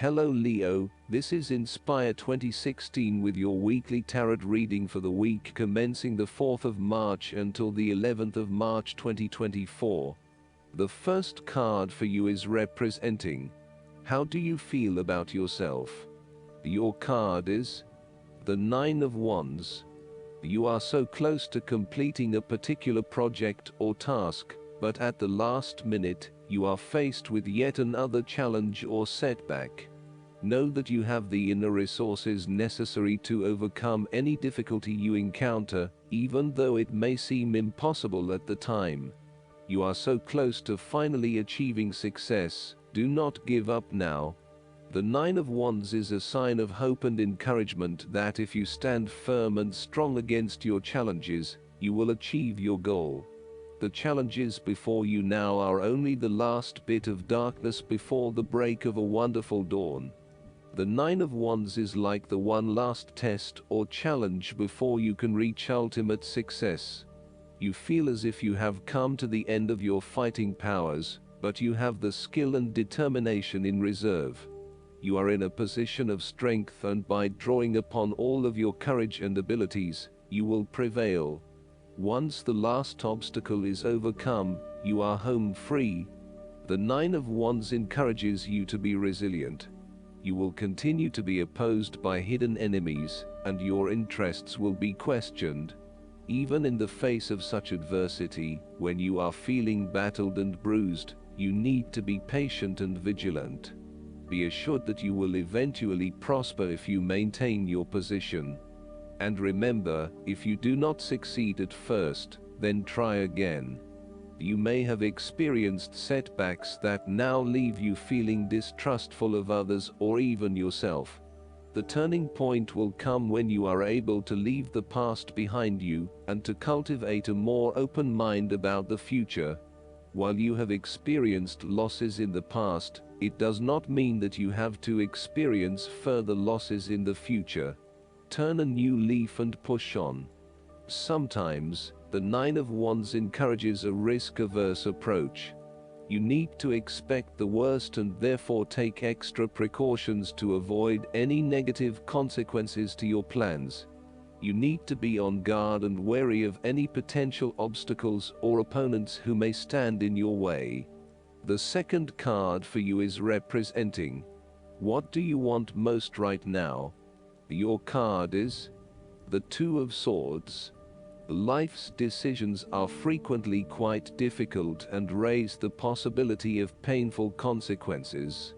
Hello Leo, this is Inspire 2016 with your weekly tarot reading for the week commencing the 4th of March until the 11th of March 2024. The first card for you is representing, how do you feel about yourself? Your card is the Nine of Wands. You are so close to completing a particular project or task, but at the last minute, you are faced with yet another challenge or setback. Know that you have the inner resources necessary to overcome any difficulty you encounter, even though it may seem impossible at the time. You are so close to finally achieving success. Do not give up now. The Nine of Wands is a sign of hope and encouragement that if you stand firm and strong against your challenges, you will achieve your goal. The challenges before you now are only the last bit of darkness before the break of a wonderful dawn. The Nine of Wands is like the one last test or challenge before you can reach ultimate success. You feel as if you have come to the end of your fighting powers, but you have the skill and determination in reserve. You are in a position of strength, and by drawing upon all of your courage and abilities, you will prevail. Once the last obstacle is overcome, you are home free. The Nine of Wands encourages you to be resilient. You will continue to be opposed by hidden enemies, and your interests will be questioned. Even in the face of such adversity, when you are feeling battered and bruised, you need to be patient and vigilant. Be assured that you will eventually prosper if you maintain your position. And remember, if you do not succeed at first, then try again. You may have experienced setbacks that now leave you feeling distrustful of others or even yourself. The turning point will come when you are able to leave the past behind you and to cultivate a more open mind about the future. While you have experienced losses in the past, it does not mean that you have to experience further losses in the future. Turn a new leaf and push on. Sometimes, the Nine of Wands encourages a risk-averse approach. You need to expect the worst and therefore take extra precautions to avoid any negative consequences to your plans. You need to be on guard and wary of any potential obstacles or opponents who may stand in your way. The second card for you is representing, what do you want most right now? Your card is the Two of Swords. Life's decisions are frequently quite difficult and raise the possibility of painful consequences.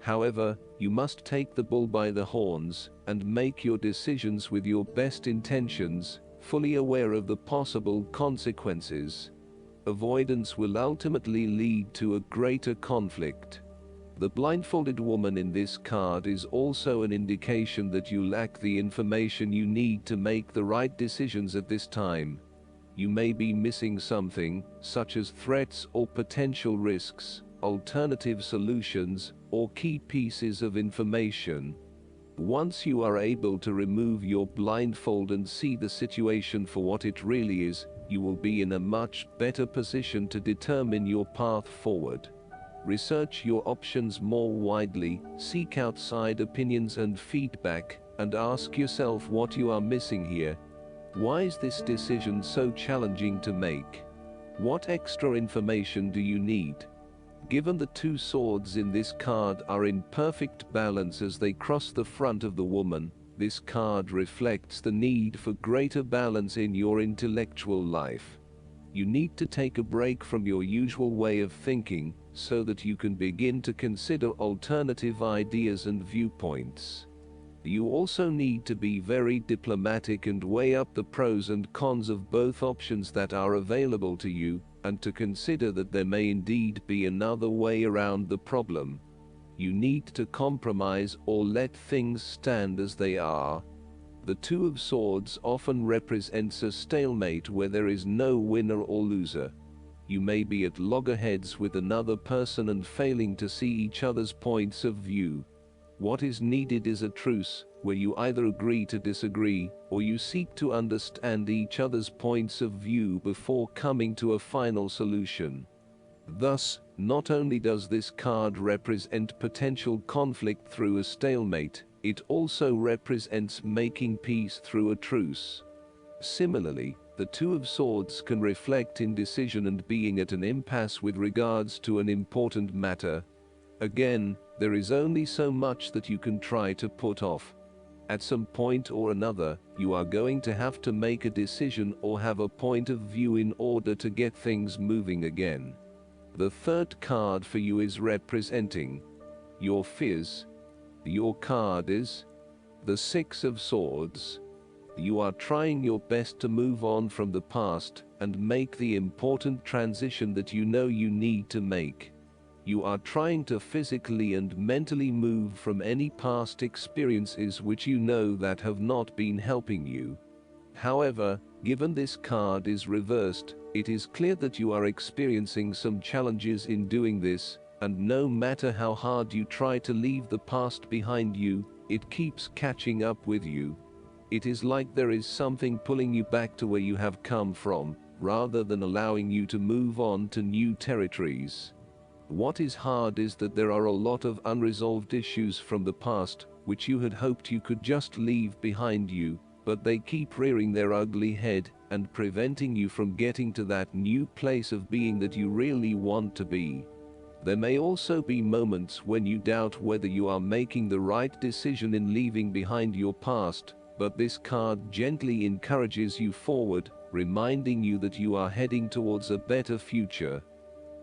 However, you must take the bull by the horns and make your decisions with your best intentions, fully aware of the possible consequences. Avoidance will ultimately lead to a greater conflict. The blindfolded woman in this card is also an indication that you lack the information you need to make the right decisions at this time. You may be missing something, such as threats or potential risks, alternative solutions, or key pieces of information. Once you are able to remove your blindfold and see the situation for what it really is, you will be in a much better position to determine your path forward. Research your options more widely, seek outside opinions and feedback, and ask yourself what you are missing here. Why is this decision so challenging to make? What extra information do you need? Given the two swords in this card are in perfect balance as they cross the front of the woman, this card reflects the need for greater balance in your intellectual life. You need to take a break from your usual way of thinking, so that you can begin to consider alternative ideas and viewpoints. You also need to be very diplomatic and weigh up the pros and cons of both options that are available to you, and to consider that there may indeed be another way around the problem. You need to compromise or let things stand as they are. The Two of Swords often represents a stalemate where there is no winner or loser. You may be at loggerheads with another person and failing to see each other's points of view. What is needed is a truce, where you either agree to disagree, or you seek to understand each other's points of view before coming to a final solution. Thus, not only does this card represent potential conflict through a stalemate, it also represents making peace through a truce. Similarly, the Two of Swords can reflect indecision and being at an impasse with regards to an important matter. Again, there is only so much that you can try to put off. At some point or another, you are going to have to make a decision or have a point of view in order to get things moving again. The third card for you is representing your fears. Your card is the Six of Swords. You are trying your best to move on from the past and make the important transition that you know you need to make. You are trying to physically and mentally move from any past experiences which you know that have not been helping you. However, given this card is reversed, it is clear that you are experiencing some challenges in doing this, and no matter how hard you try to leave the past behind you, it keeps catching up with you. It is like there is something pulling you back to where you have come from, rather than allowing you to move on to new territories. What is hard is that there are a lot of unresolved issues from the past, which you had hoped you could just leave behind you, but they keep rearing their ugly head and preventing you from getting to that new place of being that you really want to be. There may also be moments when you doubt whether you are making the right decision in leaving behind your past, but this card gently encourages you forward, reminding you that you are heading towards a better future.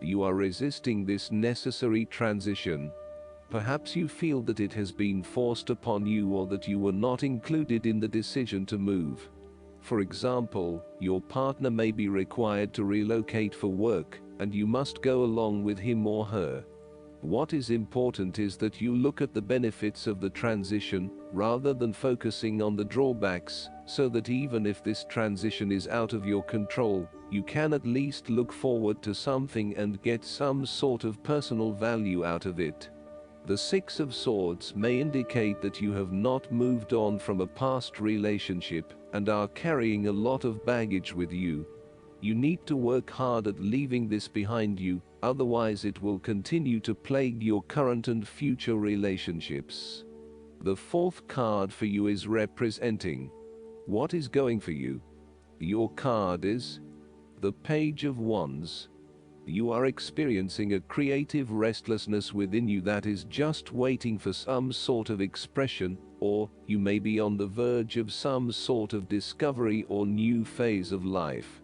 You are resisting this necessary transition. Perhaps you feel that it has been forced upon you or that you were not included in the decision to move. For example, your partner may be required to relocate for work, and you must go along with him or her. What is important is that you look at the benefits of the transition, rather than focusing on the drawbacks, so that even if this transition is out of your control, you can at least look forward to something and get some sort of personal value out of it. The Six of Swords may indicate that you have not moved on from a past relationship and are carrying a lot of baggage with you. You need to work hard at leaving this behind you, otherwise it will continue to plague your current and future relationships. The fourth card for you is representing what is going for you. Your card is the Page of Wands. You are experiencing a creative restlessness within you that is just waiting for some sort of expression, or you may be on the verge of some sort of discovery or new phase of life.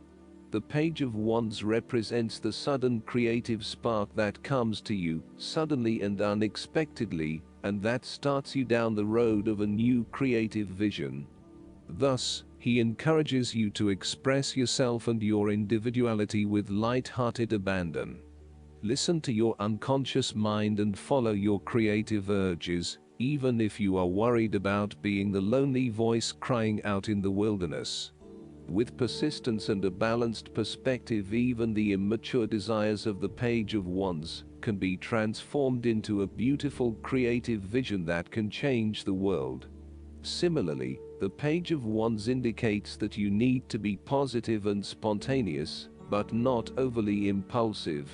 The Page of Wands represents the sudden creative spark that comes to you, suddenly and unexpectedly, and that starts you down the road of a new creative vision. Thus, he encourages you to express yourself and your individuality with light-hearted abandon. Listen to your unconscious mind and follow your creative urges, even if you are worried about being the lonely voice crying out in the wilderness. With persistence and a balanced perspective, even the immature desires of the Page of Wands can be transformed into a beautiful creative vision that can change the world. Similarly, the Page of Wands indicates that you need to be positive and spontaneous, but not overly impulsive.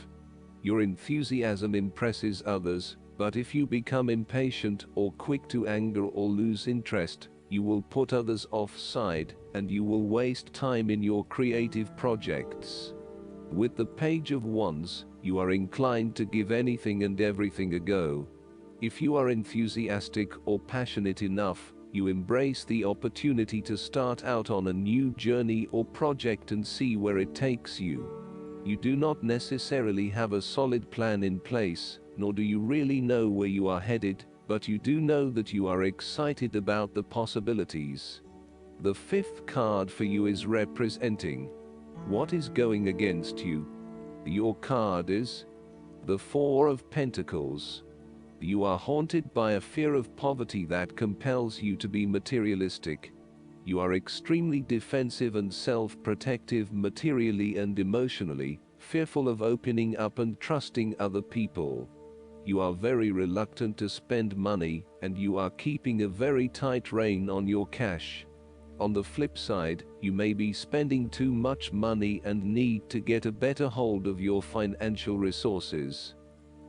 Your enthusiasm impresses others, but if you become impatient or quick to anger or lose interest, you will put others offside, and you will waste time in your creative projects. With the Page of Wands, you are inclined to give anything and everything a go. If you are enthusiastic or passionate enough, you embrace the opportunity to start out on a new journey or project and see where it takes you. You do not necessarily have a solid plan in place, nor do you really know where you are headed, but you do know that you are excited about the possibilities. The fifth card for you is representing what is going against you. Your card is the Four of Pentacles. You are haunted by a fear of poverty that compels you to be materialistic. You are extremely defensive and self-protective materially and emotionally, fearful of opening up and trusting other people. You are very reluctant to spend money, and you are keeping a very tight rein on your cash. on the flip side, you may be spending too much money and need to get a better hold of your financial resources.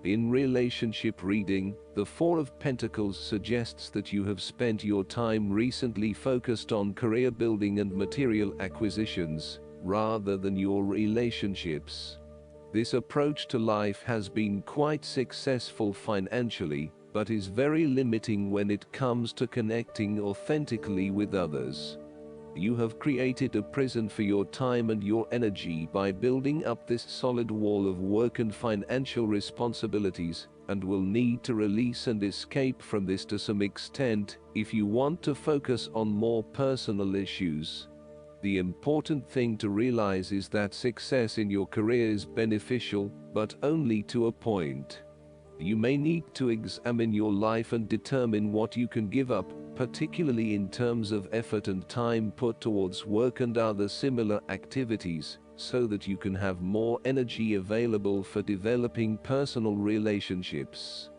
In relationship reading, the Four of Pentacles suggests that you have spent your time recently focused on career building and material acquisitions, rather than your relationships. This approach to life has been quite successful financially, but is very limiting when it comes to connecting authentically with others. You have created a prison for your time and your energy by building up this solid wall of work and financial responsibilities, and will need to release and escape from this to some extent if you want to focus on more personal issues. The important thing to realize is that success in your career is beneficial, but only to a point. You may need to examine your life and determine what you can give up, particularly in terms of effort and time put towards work and other similar activities, so that you can have more energy available for developing personal relationships.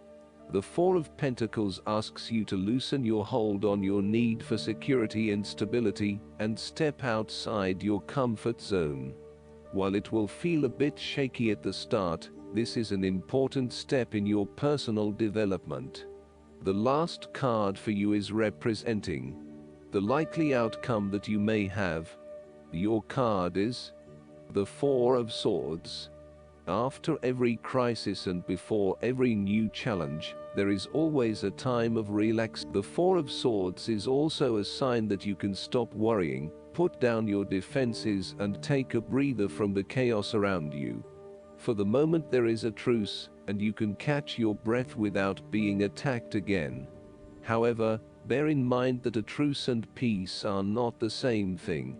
The Four of Pentacles asks you to loosen your hold on your need for security and stability, and step outside your comfort zone. While it will feel a bit shaky at the start, this is an important step in your personal development. The last card for you is representing the likely outcome that you may have. Your card is the Four of Swords. After every crisis and before every new challenge, there is always a time of relax. The Four of Swords is also a sign that you can stop worrying, put down your defenses, and take a breather from the chaos around you. For the moment there is a truce, and you can catch your breath without being attacked again. However, bear in mind that a truce and peace are not the same thing.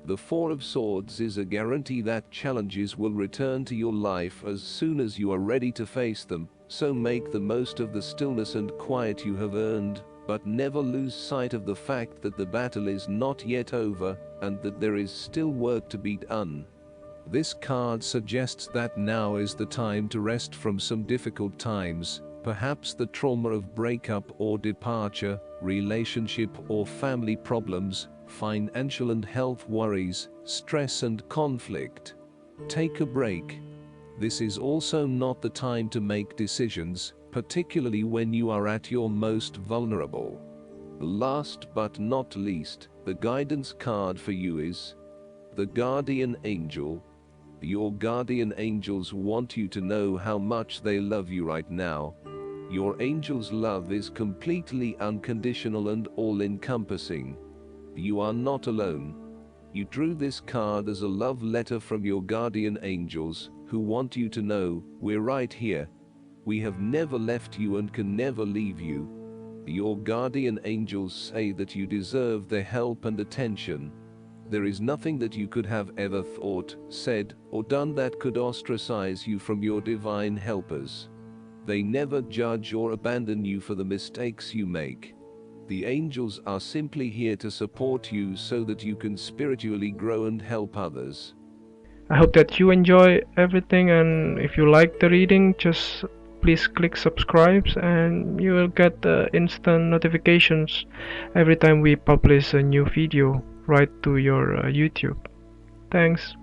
The Four of Swords is a guarantee that challenges will return to your life as soon as you are ready to face them, so make the most of the stillness and quiet you have earned, but never lose sight of the fact that the battle is not yet over, and that there is still work to be done. This card suggests that now is the time to rest from some difficult times, perhaps the trauma of breakup or departure, relationship or family problems, financial and health worries, stress and conflict. Take a break. This is also not the time to make decisions, particularly when you are at your most vulnerable. Last but not least, the guidance card for you is the Guardian Angel. Your guardian angels want you to know how much they love you right now. Your angel's love is completely unconditional and all-encompassing. You are not alone. You drew this card as a love letter from your guardian angels, who want you to know, we're right here. We have never left you and can never leave you. Your guardian angels say that you deserve their help and attention. There is nothing that you could have ever thought, said, or done that could ostracize you from your divine helpers. They never judge or abandon you for the mistakes you make. The angels are simply here to support you so that you can spiritually grow and help others. I hope that you enjoy everything, and if you like the reading, just please click subscribe and you will get instant notifications every time we publish a new video right to your YouTube. Thanks.